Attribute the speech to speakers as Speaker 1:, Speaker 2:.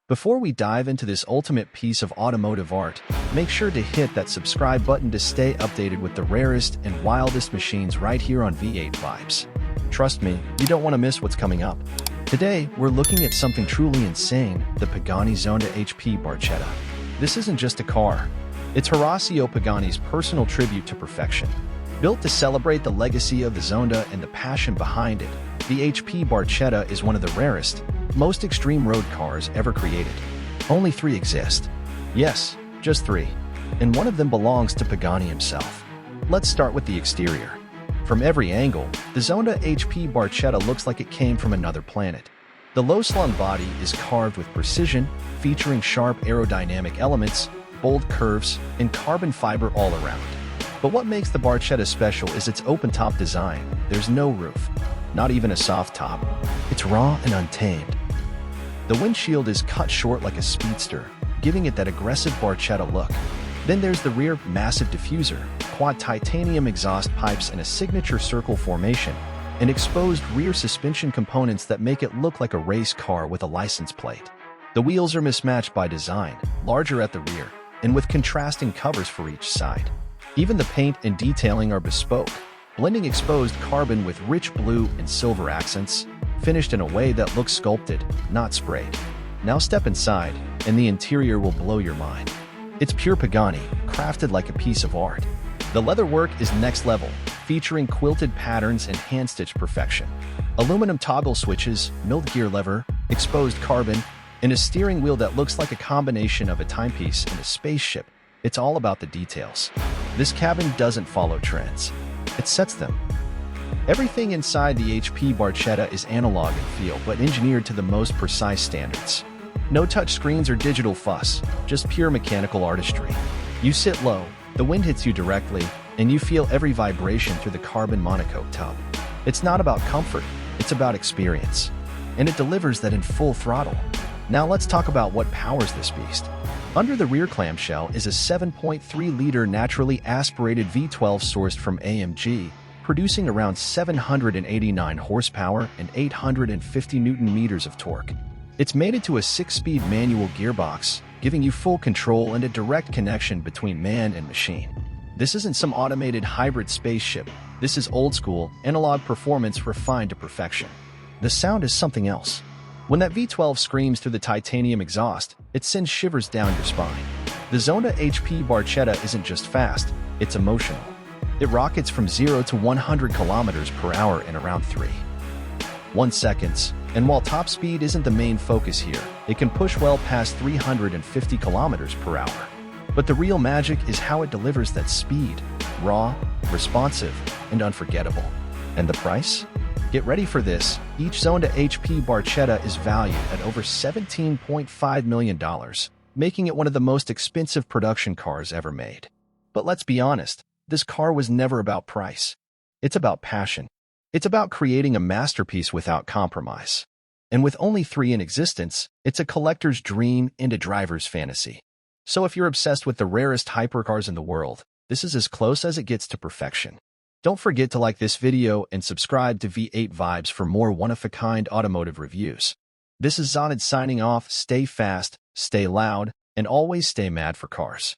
Speaker 1: Before we dive into this ultimate piece of automotive art, make sure to hit that subscribe button to stay updated with the rarest and wildest machines right here on V8 Vibes. Trust me, you don't want to miss what's coming up. Today, we're looking at something truly insane, the Pagani Zonda HP Barchetta. This isn't just a car. It's Horacio Pagani's personal tribute to perfection. Built to celebrate the legacy of the Zonda and the passion behind it, the HP Barchetta is one of the rarest, most extreme road cars ever created. Only 3 exist. Yes, just 3. And one of them belongs to Pagani himself. Let's start with the exterior. From every angle, the Zonda HP Barchetta looks like it came from another planet. The low-slung body is carved with precision, featuring sharp aerodynamic elements, bold curves, and carbon fiber all around. But what makes the Barchetta special is its open-top design. There's no roof, not even a soft top. It's raw and untamed. The windshield is cut short like a speedster, giving it that aggressive Barchetta look. Then there's the rear massive diffuser, quad titanium exhaust pipes and a signature circle formation, and exposed rear suspension components that make it look like a race car with a license plate. The wheels are mismatched by design, larger at the rear, and with contrasting covers for each side. Even the paint and detailing are bespoke, blending exposed carbon with rich blue and silver accents, finished in a way that looks sculpted, not sprayed. Now step inside, and the interior will blow your mind. It's pure Pagani, crafted like a piece of art. The leatherwork is next level, featuring quilted patterns and hand-stitched perfection. Aluminum toggle switches, milled gear lever, exposed carbon, and a steering wheel that looks like a combination of a timepiece and a spaceship. It's all about the details. This cabin doesn't follow trends. It sets them. Everything inside the HP Barchetta is analog in feel but engineered to the most precise standards. No touch screens or digital fuss, just pure mechanical artistry. You sit low, the wind hits you directly, and you feel every vibration through the carbon monocoque tub. It's not about comfort, it's about experience. And it delivers that in full throttle. Now let's talk about what powers this beast. Under the rear clamshell is a 7.3-liter naturally aspirated V12 sourced from AMG, producing around 789 horsepower and 850 Newton-meters of torque. It's mated to a 6-speed manual gearbox, giving you full control and a direct connection between man and machine. This isn't some automated hybrid spaceship. This is old-school, analog performance refined to perfection. The sound is something else. When that V12 screams through the titanium exhaust, it sends shivers down your spine. The Zonda HP Barchetta isn't just fast, it's emotional. It rockets from 0 to 100 kilometers per hour in around 3.1 seconds, and while top speed isn't the main focus here, it can push well past 350 kilometers per hour. But the real magic is how it delivers that speed, raw, responsive, and unforgettable. And the price? Get ready for this. Each Zonda HP Barchetta is valued at over $17.5 million, making it one of the most expensive production cars ever made. But let's be honest, this car was never about price. It's about passion. It's about creating a masterpiece without compromise. And with only 3 in existence, it's a collector's dream and a driver's fantasy. So if you're obsessed with the rarest hypercars in the world, this is as close as it gets to perfection. Don't forget to like this video and subscribe to V8 Vibes for more one-of-a-kind automotive reviews. This is Zonda signing off. Stay fast, stay loud, and always stay mad for cars.